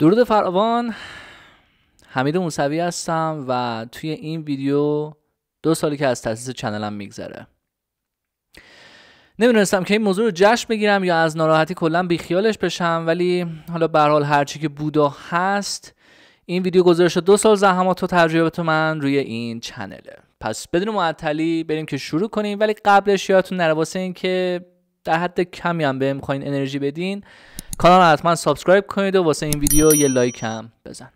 درود فراوان، حمید موسوی هستم و توی این ویدیو 2 سالی که از تأسیس چنلم میگذره. نمیدونستم که این موضوع رو جشن بگیرم یا از ناراحتی کلا بیخیالش بشم، ولی حالا به هر حال هرچی که بود و هست، این ویدیو گذاشته شد 2 سال زحمات و تجربیات من روی این چنله. پس بدون معطلی بریم که شروع کنیم، ولی قبلش یادتون نره واسه این که در حد کمی هم بهم می‌خواین انرژی بدین، کانال رو حتما سابسکرایب کنید و واسه این ویدیو یه لایک هم بزن.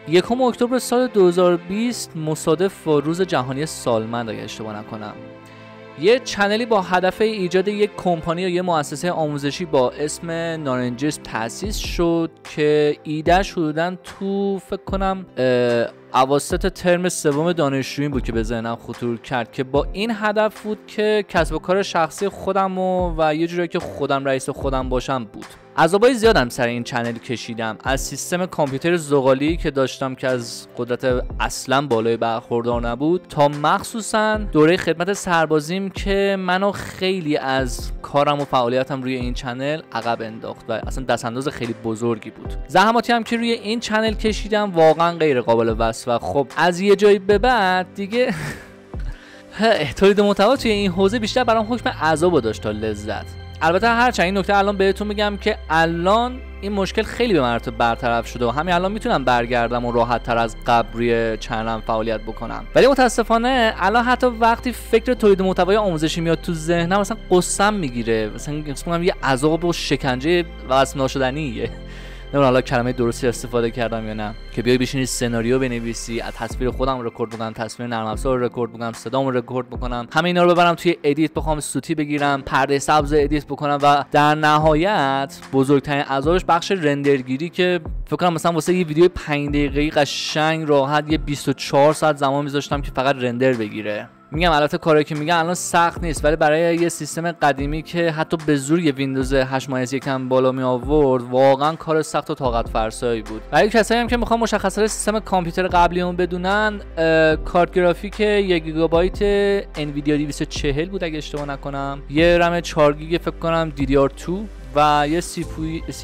1 اکتبر سال 2020 مصادف با روز جهانی سالمند اگه اشتباه نکنم، یه چنلی با هدف ایجاد یک کمپانی یا یه مؤسسه آموزشی با اسم نارنجیسم تأسیس شد که ایدهش حدوداً تو فکر کنم اواسط ترم 3 دانشجویی بود که به ذهنم خطور کرد که با این هدف بود که کسب و کار شخصی خودم و یه جوری که خودم رئیس خودم باشم بود. عذابای زیادم سر این چنل کشیدم، از سیستم کامپیوتر زغالی که داشتم که از قدرت اصلا بالای برخوردار نبود، تا مخصوصا دوره خدمت سربازیم که منو خیلی از کارم و فعالیتم روی این چنل عقب انداخت و اصلا دستانداز خیلی بزرگی بود. زحماتی هم که روی این چنل کشیدم واقعا غیر قابل وصف و خب از یه جایی به بعد دیگه تولید محتوا توی این حوزه بیشتر برام حکم عذاب داشت تا لذت. البته هرچند این نکته الان بهتون میگم که الان این مشکل خیلی به مراتب برطرف شده و همین الان میتونم برگردم و راحت تر از قبل روی چنلم فعالیت بکنم، ولی متاسفانه الان حتی وقتی فکر تولید محتوای آموزشی میاد تو ذهنم مثلا قصه‌ام میگیره، مثلا یه عذاب و شکنجه وصف ناشدنیه. نمیدونم حالا کلمه درستی استفاده کردم یا نه، که بیای بشینی سناریو بنویسی، از تصویر خودم رکورد بکنم، تصویر نرم افزار رو رکورد بکنم، صدامو رکورد بکنم، همه اینا رو ببرم توی ادیت، بخوام سوتی بگیرم، پرده سبز ادیت بکنم و در نهایت بزرگترین عذابش بخش رندرگیری که فکر کنم مثلا واسه یه ویدیو 5 دقیقه‌ای قشنگ راحت یه 24 ساعت زمان میذاشتم که فقط رندر بگیره. میگم البته کاری که میگم الان سخت نیست، ولی برای یه سیستم قدیمی که حتی به زور یه ویندوز 8 مایه یکم بالا می آورد واقعا کار سخت و طاقت فرسایی بود. برای کسایی هم که میخوان مشخصات سیستم کامپیوتر قبلیمون بدونن، کارت گرافیک 1 گیگابایت انویدیا 240 بود اگه اشتباه نکنم، یه رم 4 گیگ فکر کنم DDR2 و یه سی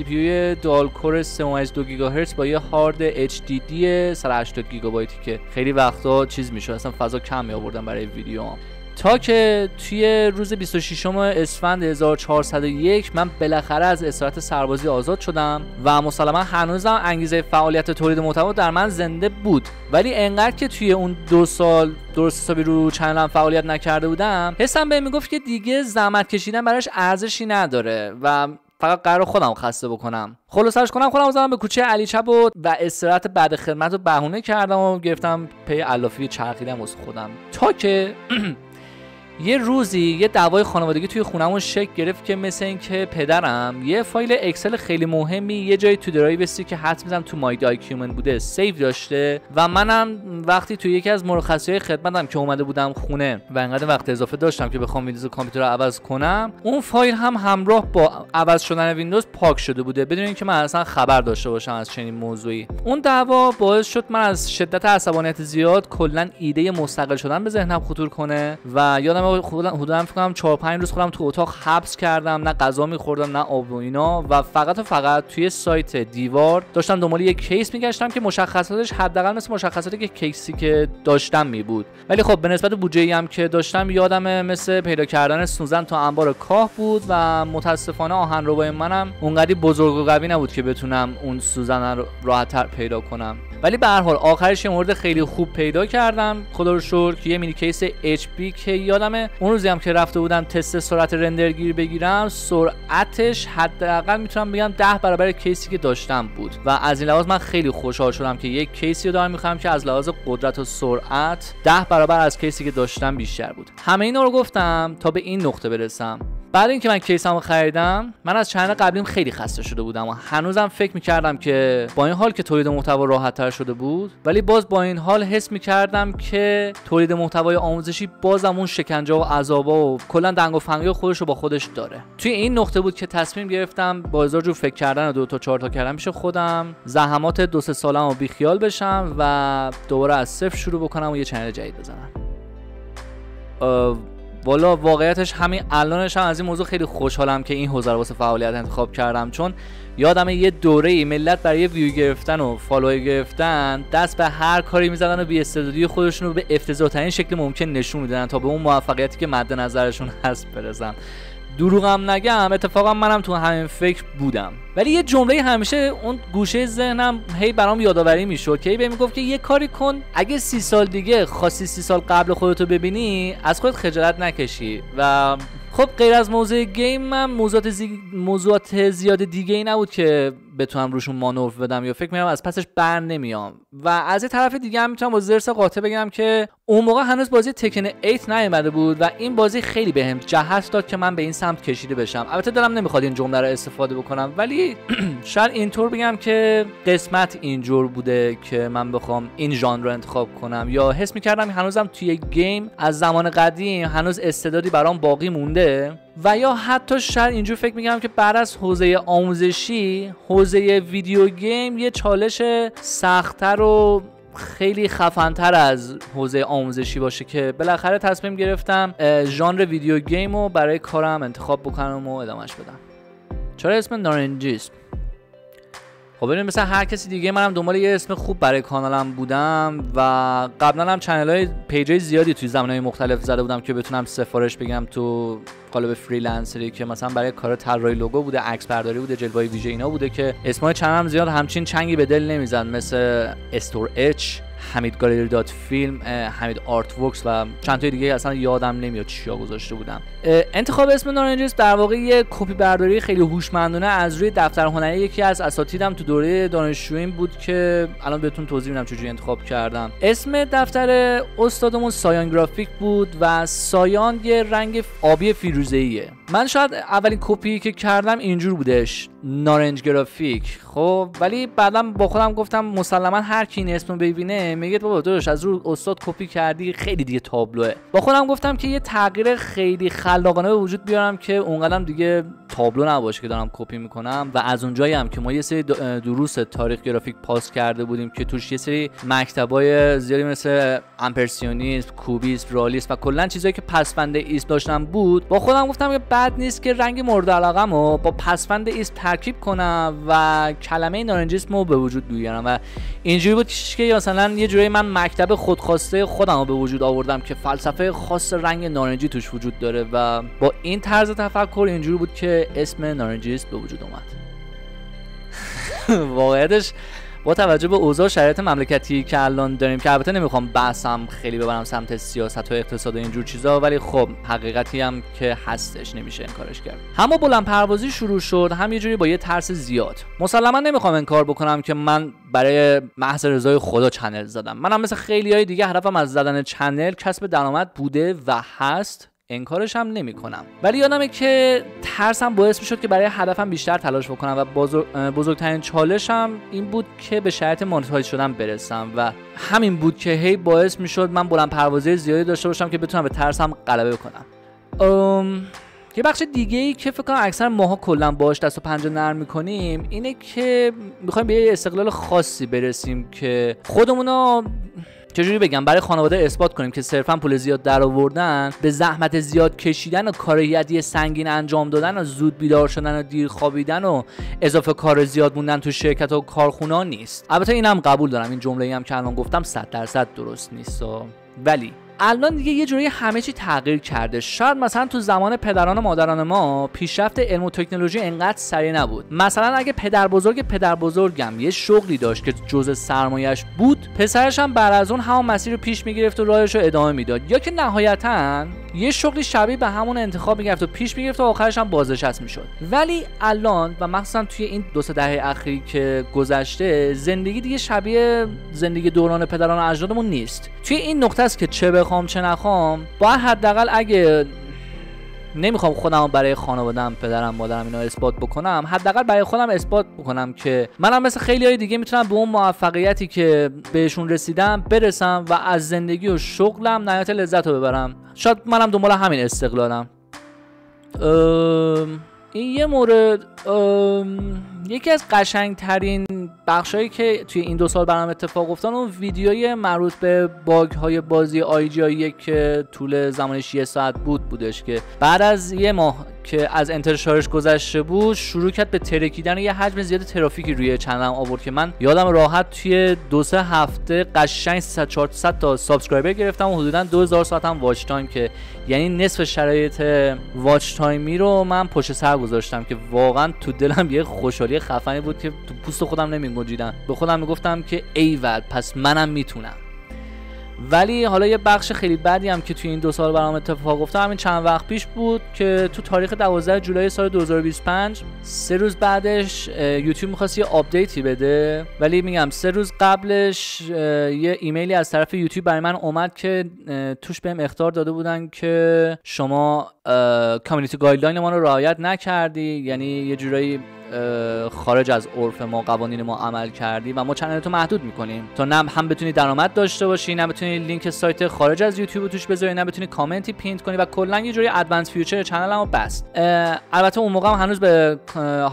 پی یو دوال کور 3.2 گیگاهرتز با یه هارد HDD 180 گیگابایتی که خیلی وقتا چیز میشه، اصلا فضا کم می آوردم برای ویدیو. تا که توی روز 26 اسفند 1401 من بالاخره از اسارت سربازی آزاد شدم و مسلما هنوزم انگیزه فعالیت تولید محتوا در من زنده بود، ولی انقدر که توی اون 2 سال درست حسابی رو چنلم فعالیت نکرده بودم، حسم بهم میگفت که دیگه زحمت کشیدن براش ارزشی نداره و فقط قرار خودم خسته بکنم. خلاصش کنم خودم زدم به کوچه علی چپ و استراحت بعد خدمت رو بهونه کردم و گرفتم پی علافی چرخیدم واسه خودم، تا که یه روزی یه دعوای خانوادگی توی خونمون شکل گرفت که مثل این که پدرم یه فایل اکسل خیلی مهمی یه جایی تو درایو که حد میزنم تو مای داکیومنت بوده سیو داشته و منم وقتی تو یکی از مرخصی‌های خدمتم که اومده بودم خونه و انقدر وقت اضافه داشتم که بخوام ویندوز کامپیوتر رو عوض کنم، اون فایل هم همراه با عوض شدن ویندوز پاک شده بوده بدون اینکه من اصلا خبر داشته باشم از چنین موضوعی. اون دعوا باعث شد من از شدت عصبانیت زیاد کلا ایده مستقل شدن به ذهنم خطور کنه و یادم حدوداً فکر کنم 4-5 روز خودم تو اتاق حبس کردم، نه غذا می‌خوردم نه آب و اینا، و فقط توی سایت دیوار داشتم دنبال یک کیس میگشتم که مشخصاتش حداقل مثل مشخصاتی که کیسی که داشتم می بود، ولی خب به نسبت بودجه‌ای هم که داشتم یادم مثل پیدا کردن سوزن تا انبار کاه بود و متاسفانه آهنربای منم اونقدی بزرگ و قوی نبود که بتونم اون سوزن رو راحت‌تر پیدا کنم. ولی به هر حال آخرش یه مورد خیلی خوب پیدا کردم خدا رو شکر، که یه مینی کیس HP که یادمه اون روزی هم که رفته بودم تست سرعت رندرگیری بگیرم، سرعتش حداقل میتونم بگم 10 برابر کیسی که داشتم بود و از این لحاظ من خیلی خوشحال شدم که یک کیسی رو دارم میخوام که از لحاظ قدرت و سرعت 10 برابر از کیسی که داشتم بیشتر بود. همه اینا رو گفتم تا به این نقطه برسم. بعد اینکه من کیسمو خریدم، من از چنل قبلیم خیلی خسته شده بودم و هنوزم فکر می‌کردم که با این حال که تولید محتوا راحت‌تر شده بود، ولی باز با این حال حس می‌کردم که تولید محتوای آموزشی بازم اون شکنجه و عذابا و کلا دنگ و فنگای خودش رو با خودش داره. توی این نقطه بود که تصمیم گرفتم با هزار جور فکر کردن و 2 تا 4 تا کردن پیش خودم زحمات 2-3 سالمو بیخیال بشم و دوباره از صفر شروع بکنم و یه چنل جدید بزنم. والا واقعیتش همین الانش هم از این موضوع خیلی خوشحالم که این حوزه رو واسه فعالیت انتخاب کردم، چون یادم یه دوره‌ای ملت برای ویو گرفتن و فالوور گرفتن دست به هر کاری می‌زدن و بی‌استعدادی خودشون رو به افتضاح‌ترین شکل ممکن نشون میدادن تا به اون موفقیتی که مد نظرشون هست برسن. دروغم نگم، اتفاقا منم تو همین فکر بودم، ولی یه جمله همیشه اون گوشه ذهنم هی برام یادآوری میشد که بهم میگفت که یه کاری کن اگه 30 سال دیگه خواستی 30 سال قبل خودتو ببینی از خودت خجالت نکشی. و خب غیر از موضوع گیم من موضوعات زیاد دیگه ای نبود که بتونم روشون مانور بدم یا فکر می‌کنم از پسش بر نمیام. و از یه طرف دیگه هم میتونم با زرس قاطع بگم که اون موقع هنوز بازی تکن 8 نیومده بود و این بازی خیلی بهم جهت داد که من به این سمت کشیده بشم. البته دلم نمیخواد این جمله رو استفاده بکنم، ولی شاید اینطور بگم که قسمت اینجور بوده که من بخوام این ژانر رو انتخاب کنم، یا حس می‌کردم هنوزم توی گیم از زمان قدیم هنوز استعدادی برام باقی مونده، و یا حتی شاید اینجور فکر می‌کنم که بعد از حوزه آموزشی حوزه ویدیو گیم یه چالش سخت‌تر و خیلی خفن‌تر از حوزه آموزشی باشه که بالاخره تصمیم گرفتم ژانر ویدیو گیم رو برای کارم انتخاب بکنم و ادامهش بدم. چرا اسم نارنجیسم؟ خب ببین مثلا هر کسی دیگه منم دنبال یه اسم خوب برای کانالم بودم و قبلا هم چنل‌های پیجای زیادی توی زمینه‌های مختلف زده بودم که بتونم سفارش بگم تو قالب فریلنسری، که مثلا برای کار طراحی لوگو بوده، عکس برداری بوده، جلوه‌ای ویژه اینا بوده که اسمای چنلم زیاد همچین چنگی به دل نمیزد، مثل استور اچ، حمید گالری دات فیلم، حمید آرت ورکس و چند تا دیگه اصلا یادم نمیاد چیا گذاشته بودم. انتخاب اسم نارنجیسم در واقع یه کپی برداری خیلی هوشمندانه از روی دفتر هنری یکی از اساتیدم تو دوره دانشجوییم بود که الان بهتون توضیح میدم چجوری انتخاب کردم. اسم دفتر استادمون سایان گرافیک بود و سایان یه رنگ آبی فیروزه‌ایه. من شاید اولین کپی که کردم اینجور بودش، نارنج گرافیک. خب ولی بعدم با خودم گفتم مسلما هر کی این اسمو ببینه میگه بابا داداش از رو استاد کپی کردی، خیلی دیگه تابلوه. با خودم گفتم که یه تغییر خیلی خلاقانه به وجود بیارم که اونقدرم دیگه تابلو نباشه که دارم کپی میکنم. و از اونجایی هم که ما یه سری دروس تاریخ گرافیک پاس کرده بودیم که توش یه سری مکتبای زیادی مثل امپرسیونیسم، کوبیسم، رالیسم و کلا چیزایی که پسوند ایسم داشتن بود، با خودم گفتم که بد نیست که رنگ مورد علاقه‌مو با پسوند ایسم ترکیب کنم و کلمه نارنجیسم رو به وجود بیارم. و اینجوری بود که مثلا یه جوری من مکتب خودخواسته خودم رو به وجود آوردم که فلسفه خاص رنگ نارنجی توش وجود داره و با این طرز تفکر اینجوری بود که اسم نارنجیسم به وجود اومد. واقعیتش با توجه به اوضاع شرایط مملکتی که الان داریم، که البته نمیخوام بحثم خیلی ببرم سمت سیاست و اقتصاد و اینجور چیزا، ولی خب حقیقتی هم که هستش نمیشه انکارش کرد. هم با بلند پروازی شروع شد، هم یه جوری با یه ترس زیاد. مسلما نمیخوام انکار بکنم که من برای محض رضای خدا چنل زدم. منم مثل خیلیای دیگه هدفم از زدن چنل کسب درآمد بوده و هست، انکارش هم نمی کنم. ولی یادمه که ترسم باعث می شد که برای هدفم بیشتر تلاش بکنم و بزرگترین چالشم این بود که به شرایط مانیتایز شدن برسم و همین بود که هی باعث می شد من بلند پروازی زیادی داشته باشم که بتونم به ترسم غلبه کنم. یه بخش دیگه ای که فکر کنم اکثر ماها کلا باهاش دست و پنجه نرم می‌کنیم اینه که می‌خوایم به یه استقلال خاصی برسیم که خودمونو چجوری بگم برای خانواده اثبات کنیم که صرفا پول زیاد در آوردن، به زحمت زیاد کشیدن و کار یدی سنگین انجام دادن و زود بیدار شدن و دیر خوابیدن و اضافه کار زیاد موندن تو شرکت و کارخونه نیست. البته اینم قبول دارم، این جمله‌ای هم که الان گفتم 100% درست نیست، ولی الان دیگه یه جوری همه چی تغییر کرده. شاید مثلا تو زمان پدران و مادران ما پیشرفت علم و تکنولوژی انقدر سریع نبود. مثلا اگه پدر بزرگم یه شغلی داشت که جزء سرمایه‌اش بود، پسرش هم بعد از اون همون مسیر رو پیش میگرفت و راهش رو ادامه میداد، یا که نهایتاً یه شغلی شبیه به همون انتخاب میگرفت و پیش میگرفت و آخرش هم بازنشست میشد. ولی الان و مخصوصا توی این 2-3 دهه اخیر که گذشته، زندگی دیگه شبیه زندگی دوران پدران و اجدادمون نیست. توی این نقطه است که چه بخوام چه نخوام، باید حداقل اگه نمیخوام خودم برای خانواده‌ام، پدرم، مادرم اینا اثبات بکنم، حداقل برای خودم اثبات بکنم که منم مثل خیلی‌های دیگه میتونم به اون موفقیتی که بهشون رسیدم برسم و از زندگی و شغلم نهایت لذت رو ببرم. شاید منم دنبال همین استقلالم. این یه مورد. یکی از قشنگترین بخشایی که توی این 2 سال برام اتفاق افتاد اون ویدیوی مربوط به باگ های بازی IGI که طول زمانش 1 ساعت بودش که بعد از یه ماه که از انتشارش گذشته بود شروع کرد به ترکیدن یه حجم زیاد ترافیکی روی چنلم آورد که من یادم راحت توی 2-3 هفته قشنگ 300-400 تا سابسکرایبر گرفتم و حدودا 2000 ساعت هم واچ تایم که یعنی نصف شرایط واچ تایمی رو من پشت سر گذاشتم که واقعا تو دلم یه خوشحالی خفنی بود که تو پوست خودم نمیگنجیدم. به خودم میگفتم که ایول پس منم میتونم. ولی حالا یه بخش خیلی بدی هم که توی این 2 سال برام اتفاق افتاد همین چند وقت پیش بود که تو تاریخ 12 جولای سال 2025 3 روز بعدش یوتیوب می‌خواست یه آپدیتی بده، ولی میگم 3 روز قبلش یه ایمیلی از طرف یوتیوب برای من اومد که توش بهم اخطار داده بودن که شما کامیونیتی گایدلاین ما رو رعایت نکردی، یعنی یه جورایی خارج از عرف ما قوانین ما عمل کردی و ما چنلتو محدود میکنیم تا نه هم بتونی درآمد داشته باشی، نه بتونی لینک سایت خارج از یوتیوب توش بذاری، نه بتونی کامنتی پینت کنی و کلا یه جوری ادوانس فیوچر چنلمو بست. البته اون موقع هم هنوز به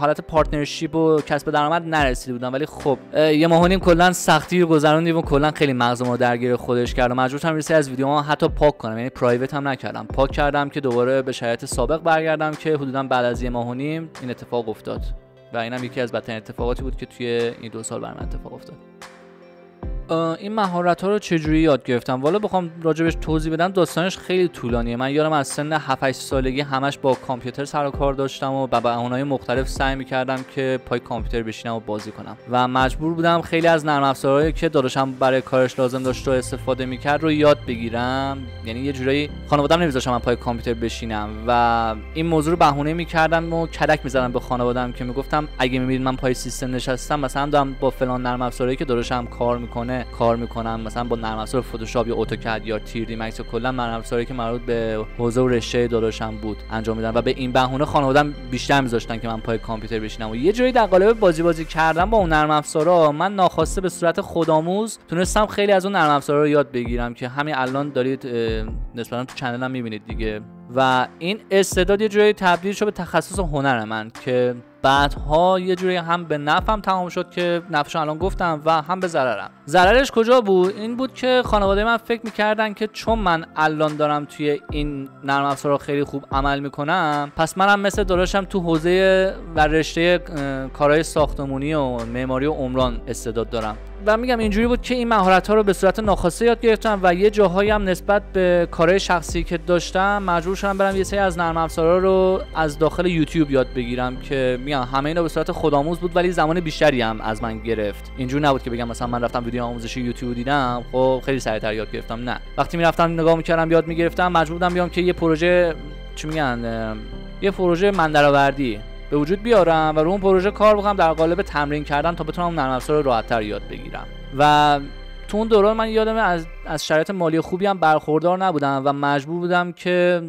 حالت پارتنرشیپ و کسب درآمد نرسیده بودم، ولی خب یه ماه و نیم کلا سختی رو گذروندیم و کلا خیلی مغزمو درگیر خودش کرد و مجبور شدم یه سری از ویدیوها حتی پاک کنم، یعنی پرایوت هم نکردم، پاک کردم که دوباره به شرایط سابق برگردم که حدودا بعد از یه ماه و نیم این اتفاق افتاد و اینم یکی از بدترین اتفاقاتی بود که توی این 2 سال برام اتفاق افتاد. این مهارت‌ها رو چجوری یاد گرفتم؟ والا بخوام راجبش توضیح بدم داستانش خیلی طولانیه. من یادم از سن 7-8 سالگی همش با کامپیوتر سر و کار داشتم و به بهونه‌های مختلف سعی می‌کردم که پای کامپیوتر بشینم و بازی کنم و مجبور بودم خیلی از نرم افزارهایی که داداشم برای کارش لازم داشت رو استفاده می‌کرد رو یاد بگیرم. یعنی یه جورایی خانواده‌ام نمی‌ذاشتن من پای کامپیوتر بشینم و این موضوع رو بهونه می‌کردم و کلک می‌زدم به خانواده‌ام که میگفتم اگه می‌بینید من پای سیستم نشستم مثلا دارم با فلان نرم افزاری که داداشم کار میکنم، مثلا با نرم افزار فتوشاپ یا اتوکد یا 3D Max یا کلا نرم افزاری که مربوط به حوزه و رشته داداشم بود انجام میدم و به این بهونه خانواده‌ام بیشتر میذاشتن که من پای کامپیوتر بشینم و یه جوری در قالب بازی کردم با اون نرم افزارا من ناخواسته به صورت خودآموز تونستم خیلی از اون نرم افزارا رو یاد بگیرم که همین الان دارید نسبتا تو چنلم میبینید دیگه و این استعداد یه جوری تبدیل شد به تخصص هنر من که بعدها یه جوری هم به نفعم تمام شد که نفعش الان گفتم و هم به ضررم. ضررش کجا بود؟ این بود که خانواده من فکر می‌کردن که چون من الان دارم توی این نرم افزارها خیلی خوب عمل می‌کنم پس منم مثل داداشم تو حوزه و رشته کارهای ساختمانی و معماری و عمران استعداد دارم و میگم اینجوری بود که این مهارت‌ها رو به صورت ناخواسته یاد گرفتم و یه جاهایی هم نسبت به کارهای شخصی که داشتم مجبور شدم برم یه سری از نرم افزارها رو از داخل یوتیوب یاد بگیرم که میگم همه اینا به صورت خودآموز بود ولی زمان بیشتری هم از من گرفت. اینجوری نبود که بگم مثلا من رفتم ویدیو آموزشی یوتیوب دیدم خب خیلی سریعتر یاد گرفتم، نه، وقتی میرفتم نگاه میکردم یاد میگرفتم مجبور بودم بیام که یه پروژه چی میگن یه پروژه من درآوردی به وجود بیارم و رو اون پروژه کار بکنم در قالب تمرین کردن تا بتونم نرم افزار رو راحت‌تر یاد بگیرم و تو اون دوران من یادمه از شرایط مالی خوبی هم برخوردار نبودم و مجبور بودم که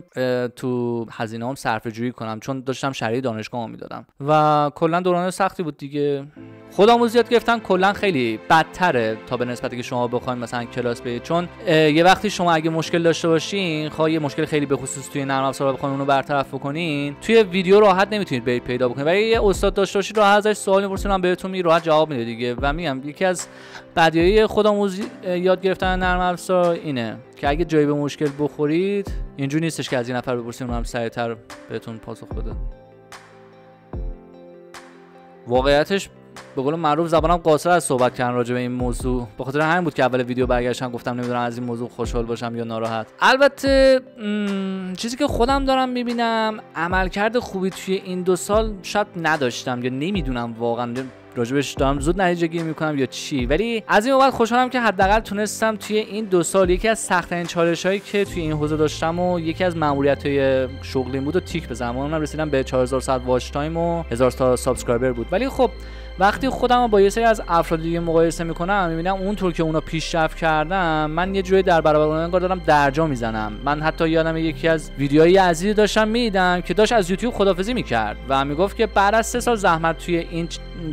تو هزینه‌ام صرفه‌جویی کنم چون داشتم شهریه دانشگاه میدادم و کلا دوران سختی بود دیگه. خودآموزی یاد گرفتن کلا خیلی بدتره تا به نسبتی که شما بخواید مثلا کلاس برید، چون یه وقتی شما اگه مشکل داشته باشین یه مشکل خیلی به خصوص توی نرم افزار بخواید اونو برطرف بکنین توی ویدیو راحت نمیتونید برید پیدا بکنید، ولی یه استاد داشته باشید راحت ازش سوال می‌پرسین هم بهتون راحت جواب میده دیگه. و میگم یکی از بدیهای خودآموزی یاد گرفتن نرم افزار اینه که اگه جایی به مشکل بخورید اینجوری نیستش که از این نفر بپرسین اونم سریعتر بهتون پاسخ بده. واقعیتش به قول معروف زبانم قاصر از صحبت کردن راجع به این موضوع، به خاطر همین بود که اول ویدیو برگشتم گفتم نمیدونم از این موضوع خوشحال باشم یا ناراحت. البته چیزی که خودم دارم میبینم عملکرد خوبی توی این 2 سال شاید نداشتم یا نمیدونم واقعا راجبش دارم زود نتیجه گیری میکنم یا چی، ولی از این بابت خوشحالم که حداقل تونستم توی این 2 سال یکی از سخت‌ترین چالش‌هایی که توی این حوزه داشتم و یکی از ماموریت‌های شغلیم بود و تیک بزنم. اونم رسیدم به 4000 ساعت واچ تایم و 1000 تا سابسکرایبر بود. ولی خب وقتی خودم با یه سری از افراد دیگه مقایسه میکنم میبینم اونطور که اونا پیشرفت کردن من یه جوری در برابر اونها انگار دارم درجا میزنم. من حتی یادم یکی از ویدیوهای عزیزی داشتم میدیدم که داشت از یوتیوب خداحافظی میکرد و میگفت که بعد از 3 سال زحمت توی این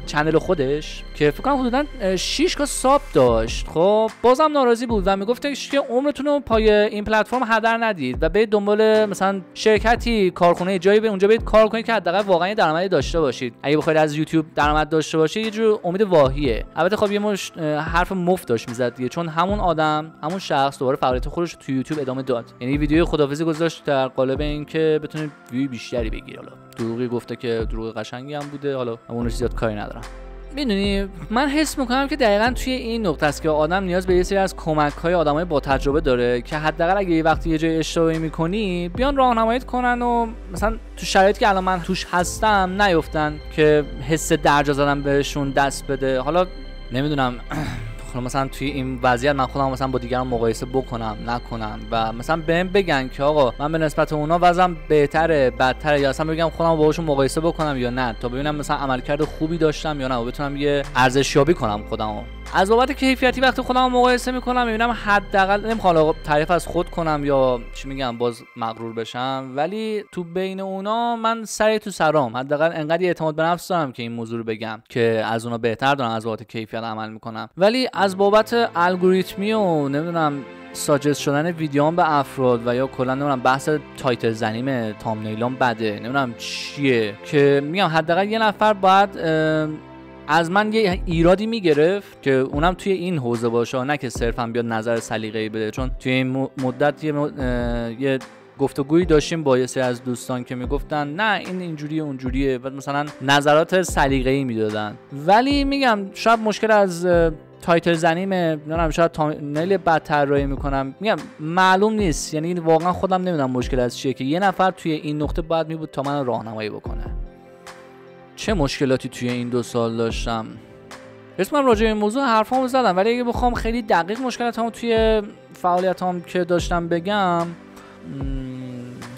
چنل خودش که فکر کنم حدوداً 6 تا ساب داشت خب بازم ناراضی بود و میگفتش که عمرتون رو پای این پلتفرم هدر ندید و برید دنبال مثلا شرکتی، کارخونه، جایی به اونجا برید کار کنید که حداقل واقعا درآمدی داشته باشید. اگه بخواید از یوتیوب درآمد داشته باشه یه جور امید واهیه. البته خب یه مش حرف مفت داشت میزد دیگه، چون همون آدم، همون شخص دوباره فعالیت خودش تو یوتیوب ادامه داد. یعنی ویدیو خداحافظی گذاشت در قالب اینکه بتونه ویو بیشتری بگیره. حالا دروغی گفته که دروغ قشنگی هم بوده، حالا اونش زیاد کاری ندارم. میدونی من حس میکنم که دقیقاً توی این نقطه است که آدم نیاز به یه سری از کمک‌های آدمای با تجربه داره که حداقل اگه یه وقتی یه جای اشتباهی میکنی بیان راهنماییت کنن و مثلا تو شرایطی که الان من توش هستم نیفتن که حس درجا زدن بهشون دست بده. حالا نمیدونم مثلا توی این وضعیت من خودم مثلا با دیگران مقایسه بکنم نکنم و مثلا بهم بگن که آقا من به نسبت اونا وضعم بهتره بدتره، یا اصلا بگم خودم باهاشون مقایسه بکنم یا نه، تا ببینم مثلا عملکرد خوبی داشتم یا نه و بتونم یه ارزشیابی کنم خودمو. از بابت کیفیتی وقتی خودم مقایسه میکنم میبینم حداقل نمیخوام تعریف از خود کنم یا چی میگم باز مغرور بشم، ولی تو بین اونا من سری تو سرام، حداقل انقدر اعتماد به نفس دارم که این موضوع رو بگم که از اونا بهتر دارم از بابت کیفیت عمل میکنم. ولی از بابت الگوریتمی و نمیدونم ساجست شدن ویدیوام به افراد و یا کلا نمیدونم بحث تایتل زنیم تامنیلام بده نمیدونم چیه که میگم حداقل یه نفر باید از من یه ایرادی میگرفت که اونم توی این حوزه باشه، نه که صرفا بیاد نظر سلیقه‌ای بده. چون توی این مدت یه گفتگویی داشتیم با یه سری از دوستان که میگفتن نه این اینجوریه اونجوریه و مثلا نظرات سلیقه‌ای میدادن. ولی میگم شاید مشکل از تایتل زنیم نمیدونم، شاید تامنیل بد طراحی میکنم، میگم معلوم نیست. یعنی واقعا خودم نمیدونم مشکل از چیه که یه نفر توی این نقطه باید میبود تا من راهنمایی بکنه. چه مشکلاتی توی این 2 سال داشتم. اسمم راجع به این موضوع حرفامو زدم، ولی اگه بخوام خیلی دقیق مشکلاتمو توی فعالیتام که داشتم بگم،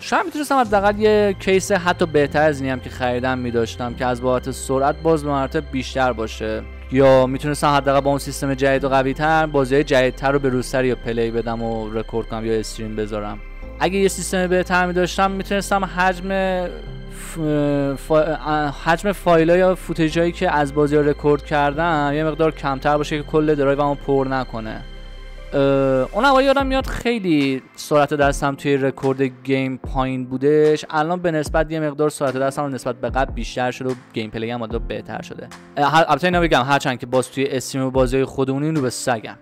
شاید میتونستم حداقل یه کیس حتی بهتر از اینی هم که خریدم میداشتم که از بابت سرعت باز به مراتب بیشتر باشه، یا میتونستم حداقل با اون سیستم جدید و قوی‌تر بازی‌های جدیدتر رو به روزتر یا پلی بدم و رکورد کنم یا استریم بذارم. اگه یه سیستم بهتر می‌داشتم میتونستم حجم فایل‌ها یا فوتیجایی که از بازی‌ها رکورد کردم یه مقدار کمتر باشه که کل درایومو پر نکنه. اون اوایل یادم میاد خیلی سرعت دستم توی رکورد گیم پایین بودش، الان به نسبت یه مقدار سرعت دستم نسبت به قبل بیشتر شده و گیم پلی هم بهتر شده. البته اینا بگم هرچند که باز توی استریم و بازی‌های خودمون اینو به سگم.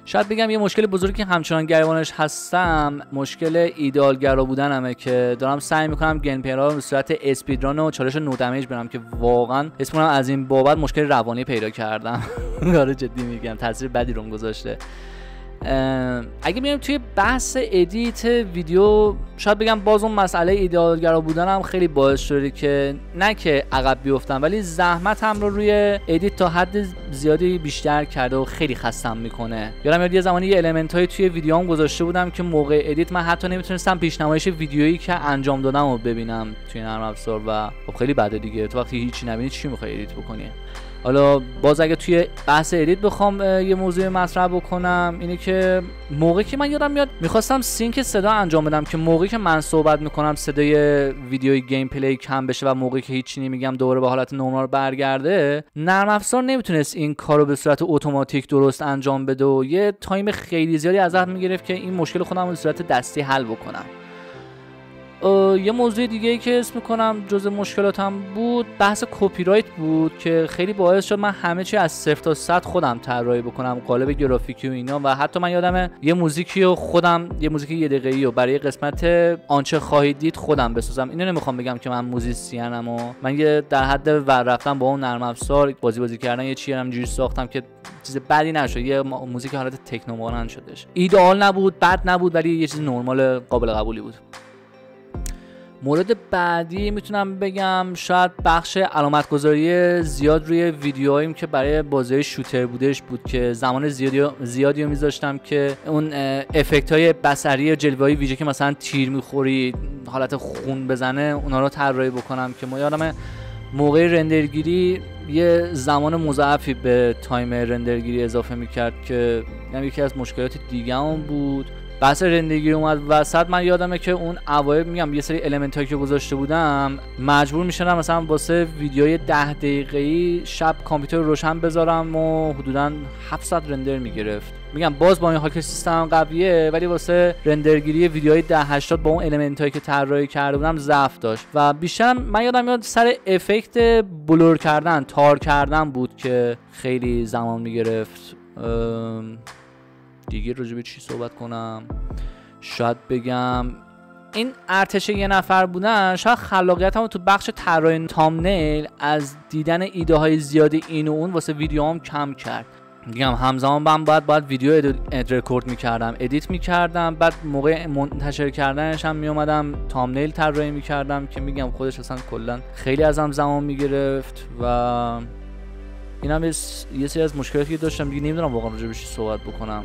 شاید بگم یه مشکل بزرگی که همچنان گریبانش هستم مشکل ایدئالگرا بودنمه که دارم سعی میکنم گیم پلی رو به صورت اسپیدران و چالش نو دمیج برم که واقعا اسم کنم از این بابت مشکل روانی پیدا کردم. آره جدی میگم تاثیر بدی روم گذاشته. اگه میام توی بحث ادیت ویدیو، شاید بگم باز اون مسئله ایدئالگرا بودنم خیلی باعث شده که نه که عقب بیفتم، ولی زحمتم رو روی ادیت تا حد زیادی بیشتر کرده و خیلی خستم میکنه. یادم میاد یه زمانی یه المنتایی توی ویدیوام گذاشته بودم که موقع ادیت من حتی نمیتونستم پیشنمایش ویدیویی که انجام دادم رو ببینم توی نرم افزار و خب خیلی بده دیگه. تو وقتی هیچی نبینی چی میخوای ادیت بکنی؟ حالا باز اگه توی بحث ادیت بخوام یه موضوع مطرح بکنم اینه که موقعی که من یادم میاد میخواستم سینک صدا انجام بدم که موقعی که من صحبت میکنم صدای ویدیوی گیم پلی کم بشه و موقعی که هیچی نمیگم دوباره به حالت نرمال برگرده، نرم افزار نمیتونست این کارو به صورت اتوماتیک درست انجام بده و یه تایم خیلی زیادی ازم میگرفت که این مشکل خودم رو به صورت دستی حل بکنم. یه موضوع دیگه ای که اسم میکنم جزء مشکلاتم بود بحث کپی رایت بود که خیلی باعث شد من همه چی از 0 تا 100 خودم طراحی بکنم، قالب گرافیکی و اینا. و حتی من یادمه یه موزیکی رو خودم، یه موزیک 1 دقیقه‌ای رو برای قسمت آنچه خواهید دید خودم بسازم. اینو نمیخوام بگم که من موزیسینم و من یه در حد ور رفتم با اون نرم افزار بازی کردن یه چیزی همینجوری ساختم که چیز بدی نشد، یه موزیک حالت تکنو مانند شدش. ایدئال نبود، بد نبود، ولی یه چیز نرمال قابل قبولی بود. مورد بعدی میتونم بگم شاید بخش علامت گذاری زیاد روی ویدیوهاییم که برای بازی شوتر بودش بود که زمان زیادی رو میذاشتم که اون افکت های بصری جلوه‌ای ویژه که مثلا تیر میخوری حالت خون بزنه اونا رو طراحی بکنم که یادم موقع رندرگیری یه زمان مضاعفی به تایم رندرگیری اضافه میکرد که یکی از مشکلات دیگه هم بود. بحث رندرگی اومد وسط، من یادمه که اون اوایل میگم یه سری المنت هایی که گذاشته بودم مجبور میشدم مثلا واسه ویدیوی 10 دقیقه‌ای شب کامپیوتر روشن بذارم و حدوداً 700 رندر میگرفت. میگم باز با این حال که سیستم قویه ولی واسه رندرگیری ویدیوهای 1080 با اون المنت هایی که طراحی کرده بودم ضعف داشت و بیشتر من یادم میاد سر افکت بلور کردن، تار کردن بود که خیلی زمان میگرفت. دیگه راجع به چی صحبت کنم؟ شاید بگم این ارتش یه نفر بودن شاید خلاقیتمو تو بخش طراحی تامنیل از دیدن ایده های زیادی این و اون واسه ویدیوام کم کرد. میگم همزمان من باید ویدیو رکورد میکردم، ادیت میکردم، بعد موقع منتشر کردنش هم میومدم تامنیل طراحی میکردم که میگم خودش اصلا کلا خیلی ازم زمان میگرفت و اینم یه سری از مشکلاتی که داشتم دیگه نمیدونم واقعا راجع به چی صحبت بکنم.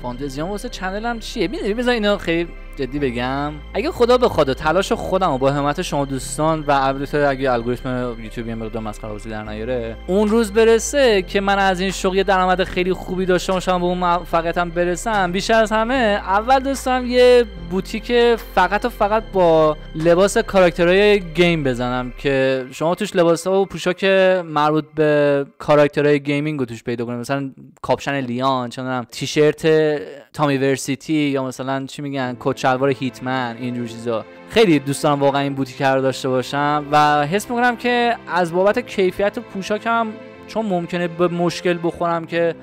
فانتزیام واسه چنلم چیه؟ میدونی بذار اینو خیلی جدی بگم، اگه خدا بخواد تلاش خودم و با همت شما دوستان و البته اگه الگوریتم یوتیوب یه مقدار مسخره بازی در نیاره اون روز برسه که من از این شغل درآمد خیلی خوبی داشته باشم به اون موفقیتم برسم، بیشتر از همه اول دوست دارم یه بوتیک فقط و فقط با لباس کاراکترهای گیم بزنم که شما توش لباسا و پوشاک مربوط به کاراکترهای گیمینگ رو توش پیدا کنید، مثلا کاپشن لیان، چه تیشرت تامی ورسیتی یا مثلا چی میگن شلوار هیتمن، اینجور چیزا. خیلی دوست دارم واقعا این بوتیک رو داشته باشم و حس میکنم که از بابت کیفیت پوشاکم چون ممکنه به مشکل بخورم که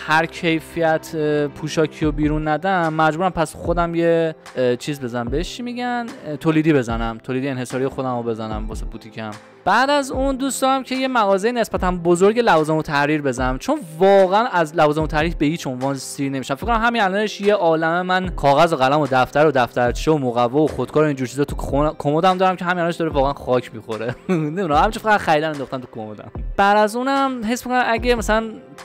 هر کیفیت پوشاکی رو بیرون ندم، مجبورم پس خودم یه چیز بزنم، بهش چی میگن، تولیدی بزنم، تولیدی انحصاری خودم رو بزنم واسه بوتیکم. بعد از اون دوست دارم که یه مغازه نسبتا بزرگ لوازم و تحریر بزنم، چون واقعا از لوازم و تحریر به هیچ عنوان سیر نمیشم. فکر کنم همین الانش یه عالمه من کاغذ و قلم و دفتر و دفترچه و مقوا و خودکار و اینجور چیزا تو کمدم دارم که همین الانش داره واقعا خاک میخوره. نمیدونم همینجوری فقط خریدن انداختم تو کمدم. بعد از اونم حس میکنم اگه مثلا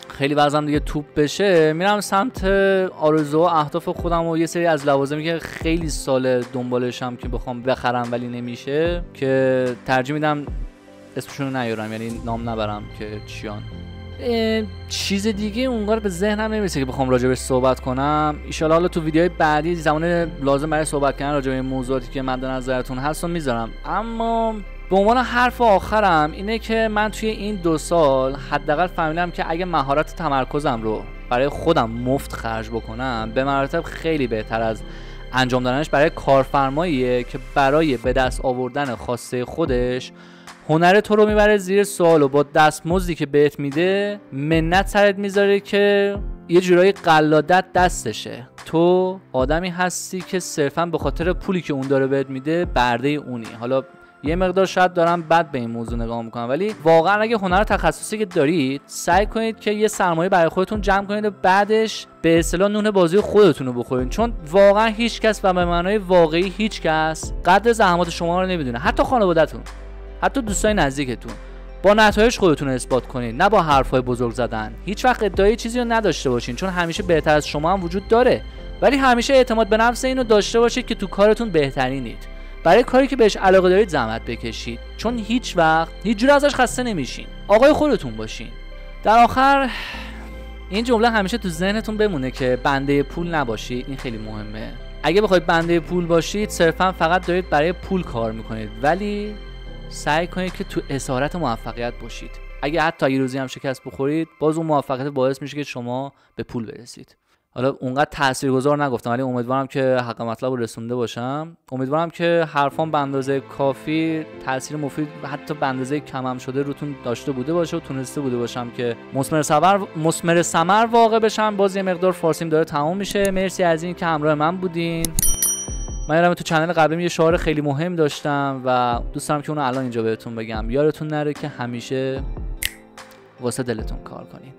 خیلی وزنم دیگه توپ بشه میرم سمت آرزو و اهداف خودم و یه سری از لوازمی که خیلی سال دنبالشم که بخوام بخرم ولی نمیشه که ترجیح میدم اسمشون رو نیارم، یعنی نام نبرم که چیان. چیز دیگه اونقدر به ذهنم نمیرسه که بخوام راجبش صحبت کنم. ان شاءالله حالا تو ویدیوهای بعدی زمان لازم برای صحبت کردن راجع به موضوعاتی که مد نظرتون هست رو میذارم. اما به عنوان حرف آخرم اینه که من توی این 2 سال حداقل فهمیدم که اگه مهارت تمرکزم رو برای خودم مفت خرج بکنم به مراتب خیلی بهتر از انجام دادنش برای کارفرماییه که برای به دست آوردن خواسته خودش هنر تو رو میبره زیر سوال و با دستمزدی که بهت میده منت سرت میذاره که یه جورایی قلادت دستشه. تو آدمی هستی که صرفا به خاطر پولی که اون داره بهت میده برده اونی. حالا یه مقدار شاید دارم بد به این موضوع نگاه میکنم ولی واقعا اگه هنر تخصصی که دارید سعی کنید که یه سرمایه برای خودتون جمع کنید و بعدش به اصطلاح نون بازی خودتون رو بخورید، چون واقعا هیچ کس و به معنای واقعی هیچ کس قدر زحمات شما رو نمیدونه، حتی خانواده‌تون، حتی دوستای نزدیکتون. با نتایج خودتون رو اثبات کنید، نه با حرفای بزرگ زدن. هیچ وقت ادعای چیزی رو نداشته باشین، چون همیشه بهتر از شما هم وجود داره، ولی همیشه اعتماد به نفس اینو داشته باشید که تو کارتون بهترینید. برای کاری که بهش علاقه دارید زحمت بکشید، چون هیچ وقت هیچ جور ازش خسته نمیشین. آقای خودتون باشین. در آخر این جمله همیشه تو ذهنتون بمونه که بنده پول نباشید. این خیلی مهمه. اگه بخواید بنده پول باشید صرفا فقط دارید برای پول کار میکنید، ولی سعی کنید که تو اسارت موفقیت باشید. اگه حتی یه روزی هم شکست بخورید باز اون موفقیت باعث میشه که شما به پول برسید. حالا اونقدر تاثیرگذار نگفتم ولی امیدوارم که حق مطلب رو رسونده باشم. امیدوارم که حرفام به اندازه کافی تاثیر مفید و حتی به اندازه کم هم شده روتون داشته بوده باشه و تونسته بوده باشم که مثمر ثمر واقع بشم. باز یه مقدار فارسیم داره تموم میشه. مرسی از این که همراه من بودین. من یادم تو چنل قبلیم یه شعار خیلی مهم داشتم و دوست دارم که اونو الان اینجا بهتون بگم. یادتون نره که همیشه واسه دلتون کار کنین.